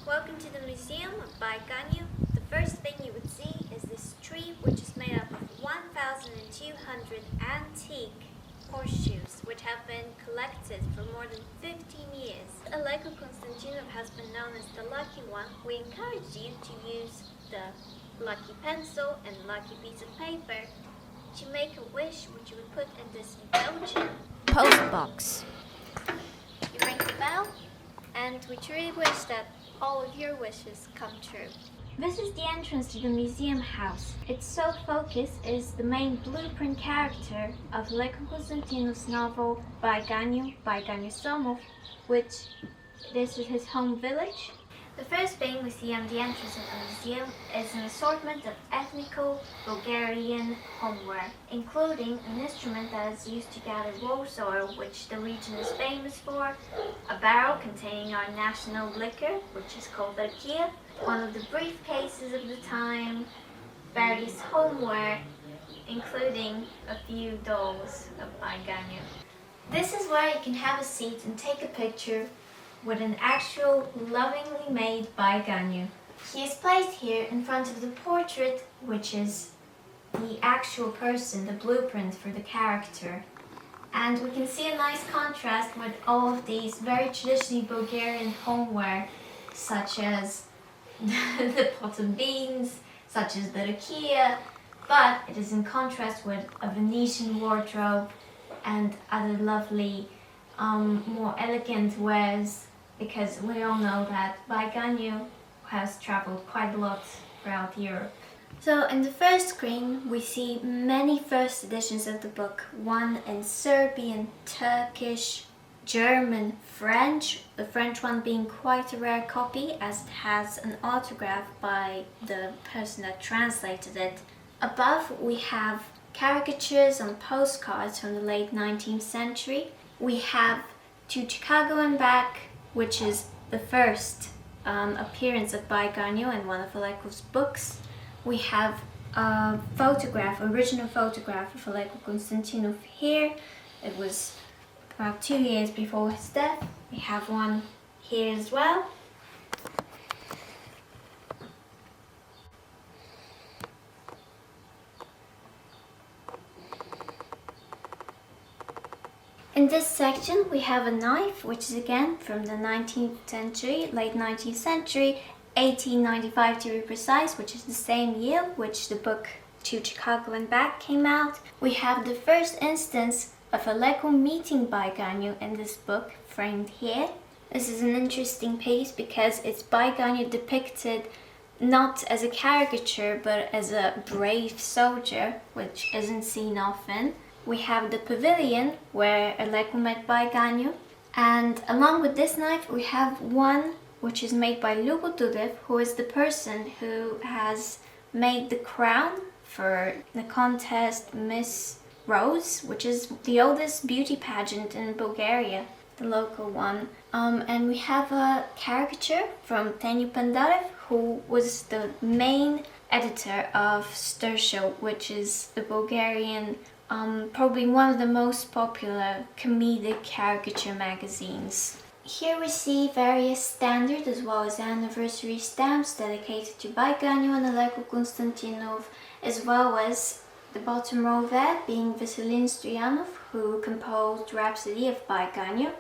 Welcome to the Museum of Ganjo. The first thing you would see is this tree, which is made up of 1,200 antique horseshoes, which have been collected for more than 15 years. Aleko Konstantinov has been known as the lucky one. We encourage you to use the lucky pencil and lucky piece of paper to make a wish, which you would put in this Belgian post box. You ring the bell, and we truly wish that all of your wishes come true. This is the entrance to the museum house. Its sole focus is the main blueprint character of Leko Konstantinov's novel Ganjo by Somov, which this is his home village. The first thing we see on the entrance of the museum is an assortment of ethnical Bulgarian homeware, including an instrument that is used to gather rose oil, which the region is famous for, a barrel containing our national liquor, which is called rakia, one of the briefcases of the time, various homeware, including a few dolls of Ganjo. This is where you can have a seat and take a picture with an actual lovingly made Ganjo. He is placed here in front of the portrait, which is the actual person, the blueprint for the character. And we can see a nice contrast with all of these very traditionally Bulgarian homeware, such as the pot of beans, such as the rakia, but it is in contrast with a Venetian wardrobe and other lovely, more elegant wares, because we all know that Ganjo has traveled quite a lot throughout Europe. So in the first screen we see many first editions of the book, one in Serbian, Turkish, German, French, the French one being quite a rare copy as it has an autograph by the person that translated it. Above we have caricatures on postcards from the late 19th century. We have To Chicago and Back, which is the first appearance of Ganjo in one of Aleko's books. We have a photograph, original photograph of Aleko Konstantinov here. It was about 2 years before his death. We have one here as well. In this section we have a knife, which is again from the 19th century, late 19th century, 1895 to be precise, which is the same year which the book To Chicago and Back came out. We have the first instance of Aleko meeting Ganjo in this book, framed here. This is an interesting piece because it's Ganjo depicted not as a caricature but as a brave soldier, which isn't seen often. We have the pavilion where Aleko met Ganjo, and along with this knife we have one which is made by Lugo Dudev, who is the person who has made the crown for the contest Miss Rose, which is the oldest beauty pageant in Bulgaria, the local one. And we have a caricature from Tenyu Pandarev, who was the main editor of Stersho, which is the Bulgarian probably one of the most popular comedic caricature magazines. Here we see various standard as well as anniversary stamps dedicated to Ganjo and Aleko Konstantinov, as well as the bottom row there being Vasilin Stoyanov, who composed Rhapsody of Ganjo.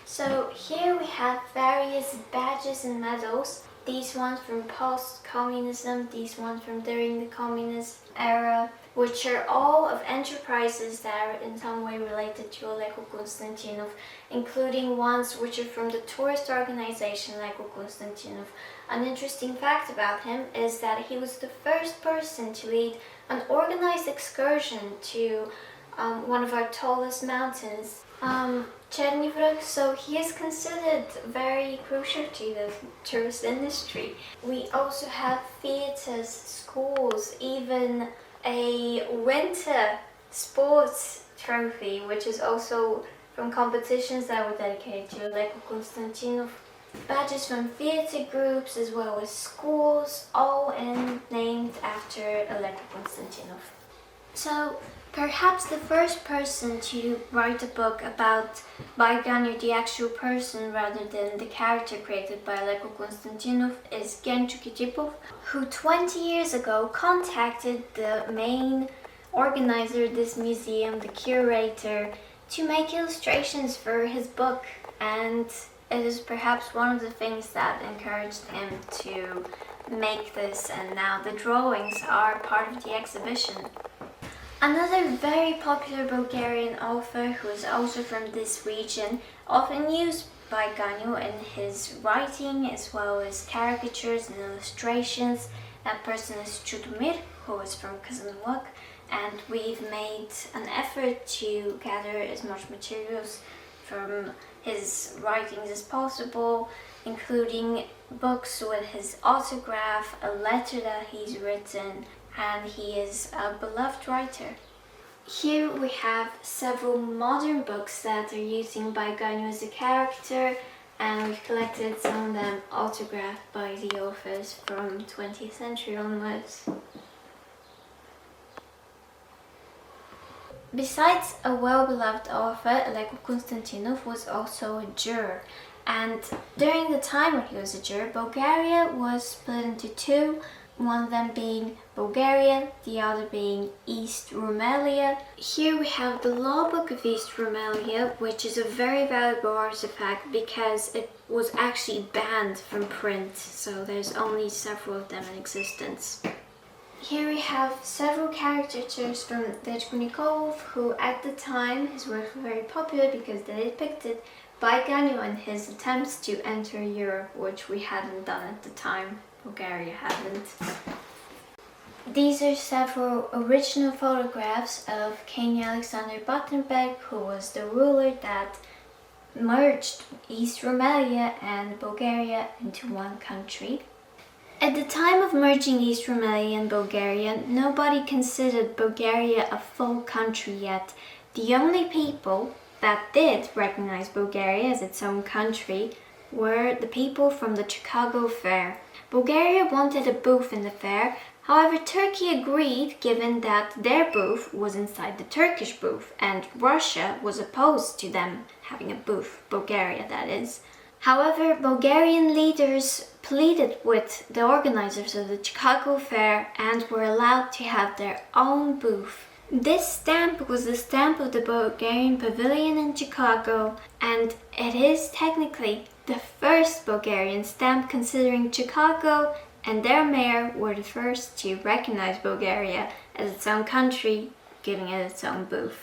So here we have various badges and medals. These ones from post-communism, these ones from during the communist era, which are all of enterprises that are in some way related to Aleko Konstantinov, including ones which are from the tourist organization Aleko Konstantinov. An interesting fact about him is that he was the first person to lead an organized excursion to one of our tallest mountains, Chernivrh, so he is considered very crucial to the tourist industry. We also have theatres, schools, even a winter sports trophy, which is also from competitions that were dedicated to Aleko Konstantinov. Badges from theatre groups as well as schools, all named after Aleko Konstantinov. So, perhaps the first person to write a book about by Ganjo, the actual person, rather than the character created by Leko Konstantinov, is Ganjo, who 20 years ago contacted the main organizer of this museum, the curator, to make illustrations for his book, and it is perhaps one of the things that encouraged him to make this, and now the drawings are part of the exhibition. Another very popular Bulgarian author who is also from this region, often used by Ganjo in his writing as well as caricatures and illustrations. That person is Chudomir, who is from Kazanluk, and we've made an effort to gather as much materials from his writings as possible, including books with his autograph, a letter that he's written, and he is a beloved writer. Here we have several modern books that are using by Ganjo as a character, and we've collected some of them autographed by the authors from 20th century onwards. Besides a well-beloved author, Leko Konstantinov was also a juror, and during the time when he was a juror, Bulgaria was split into two, one of them being Bulgaria, the other being East Rumelia. Here we have the law book of East Rumelia, which is a very valuable artifact because it was actually banned from print, so there's only several of them in existence. Here we have several caricatures from Dechkunikov, who at the time his works were very popular because they depicted by Ganjo in his attempts to enter Europe, which we hadn't done at the time. Bulgaria hadn't. These are several original photographs of King Alexander Battenberg, who was the ruler that merged East Rumelia and Bulgaria into one country. At the time of merging East Rumelia and Bulgaria, nobody considered Bulgaria a full country yet. The only people that did recognize Bulgaria as its own country were the people from the Chicago Fair. Bulgaria wanted a booth in the fair, however Turkey agreed given that their booth was inside the Turkish booth and Russia was opposed to them having a booth, Bulgaria that is. However, Bulgarian leaders pleaded with the organizers of the Chicago Fair and were allowed to have their own booth. This stamp was the stamp of the Bulgarian Pavilion in Chicago, and it is technically the first Bulgarian stamp, considering Chicago and their mayor were the first to recognize Bulgaria as its own country, giving it its own booth.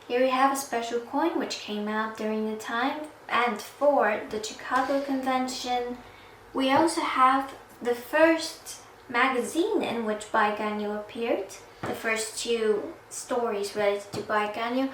Here we have a special coin which came out during the time and for the Chicago Convention. We also have the first magazine in which Bai Ganjo appeared, the first two stories related to Bai Ganjo,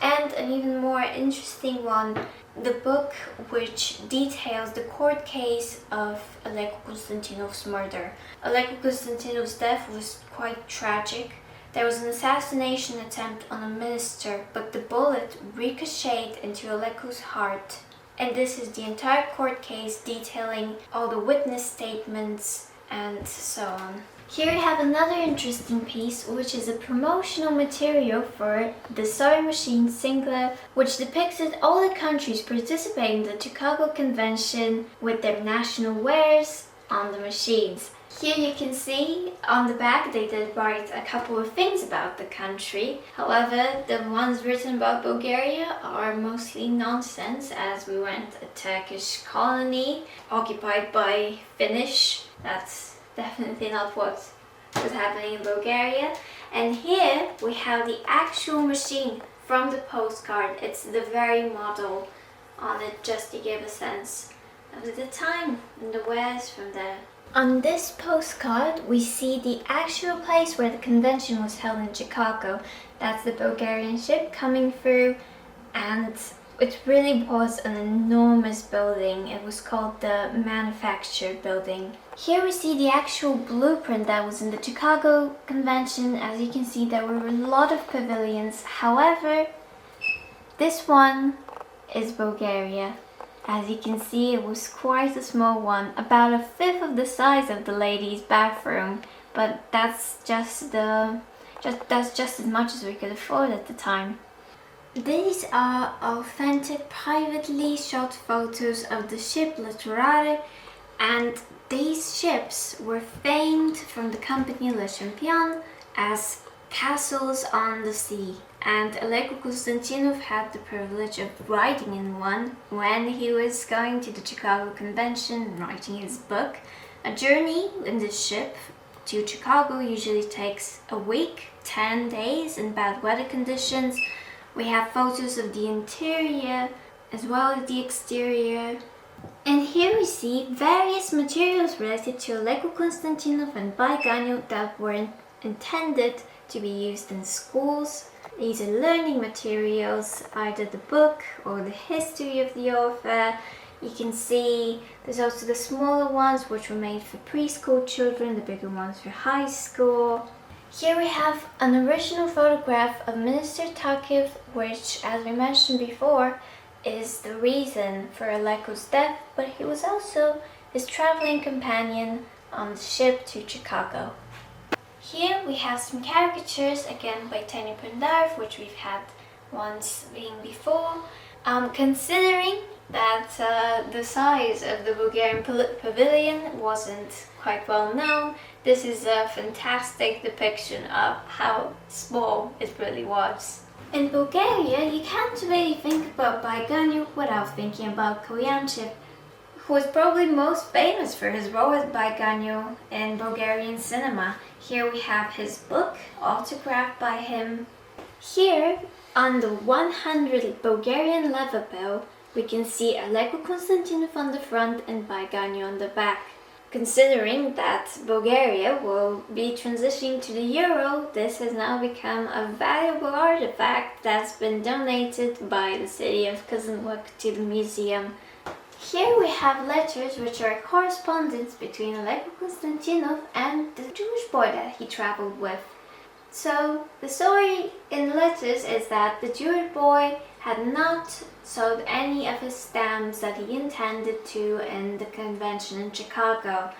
and an even more interesting one, the book which details the court case of Leko Konstantinov's murder. Leko Konstantinov's death was quite tragic. There was an assassination attempt on a minister, but the bullet ricocheted into Aleko's heart. And this is the entire court case detailing all the witness statements and so on. Here we have another interesting piece, which is a promotional material for the sewing machine Singler, which depicted all the countries participating in the Chicago Convention with their national wares on the machines. Here you can see on the back they did write a couple of things about the country. However, the ones written about Bulgaria are mostly nonsense, as we weren't a Turkish colony occupied by Finnish. That's definitely not what was happening in Bulgaria. And here we have the actual machine from the postcard. It's the very model on it, just to give a sense of the time and the wares from there. On this postcard, we see the actual place where the convention was held in Chicago. That's the Bulgarian ship coming through, and it really was an enormous building. It was called the Manufacture Building. Here we see the actual blueprint that was in the Chicago Convention. As you can see, there were a lot of pavilions. However, this one is Bulgaria. As you can see, it was quite a small one, about a fifth of the size of the ladies' bathroom, but that's just That's just as much as we could afford at the time. These are authentic, privately shot photos of the ship Litorale, and these ships were famed from the company Le Champion as castles on the sea. And Aleko Konstantinov had the privilege of riding in one when he was going to the Chicago Convention and writing his book. A journey in this ship to Chicago usually takes a week, 10 days in bad weather conditions. We have photos of the interior as well as the exterior. And here we see various materials related to Aleko Konstantinov and by Ganjo that were intended to be used in schools. These are learning materials, either the book or the history of the author. You can see there's also the smaller ones which were made for preschool children, the bigger ones for high school. Here we have an original photograph of Minister Takiv, which, as we mentioned before, is the reason for Aleko's death, but he was also his traveling companion on the ship to Chicago. Here we have some caricatures, again by Tanya Pendarv, which we've had once being before. Considering that the size of the Bulgarian pavilion wasn't quite well known, this is a fantastic depiction of how small it really was. In Bulgaria, you can't really think about Ganjo without thinking about Koyanchev, who was probably most famous for his role as Ganjo in Bulgarian cinema. Here we have his book, autographed by him. Here, on the 100 Bulgarian leva bill, we can see Aleko Konstantinov on the front and Ganjo on the back. Considering that Bulgaria will be transitioning to the euro, this has now become a valuable artifact that's been donated by the city of Kazanluk to the museum. Here we have letters which are correspondence between Aleko Konstantinov and the Jewish boy that he traveled with. So the story in the letters is that the Jewish boy had not sold any of his stamps that he intended to in the convention in Chicago.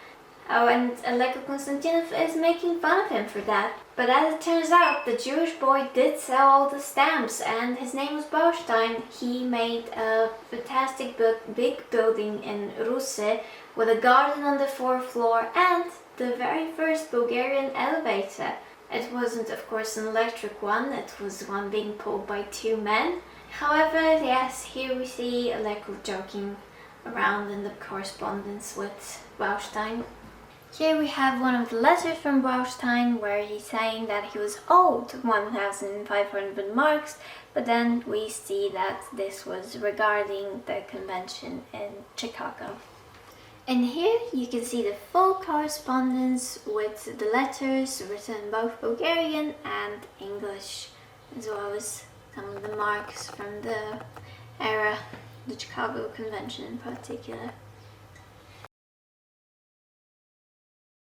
Oh, and Aleko Konstantinov is making fun of him for that. But as it turns out, the Jewish boy did sell all the stamps, and his name was Baustein. He made a fantastic big building in Russe with a garden on the fourth floor and the very first Bulgarian elevator. It wasn't, of course, an electric one, it was one being pulled by two men. However, yes, here we see Aleko joking around in the correspondence with Baustein. Here we have one of the letters from Baustein where he's saying that he was owed 1,500 marks, but then we see that this was regarding the convention in Chicago. And here you can see the full correspondence with the letters written in both Bulgarian and English, as well as some of the marks from the era, the Chicago Convention in particular.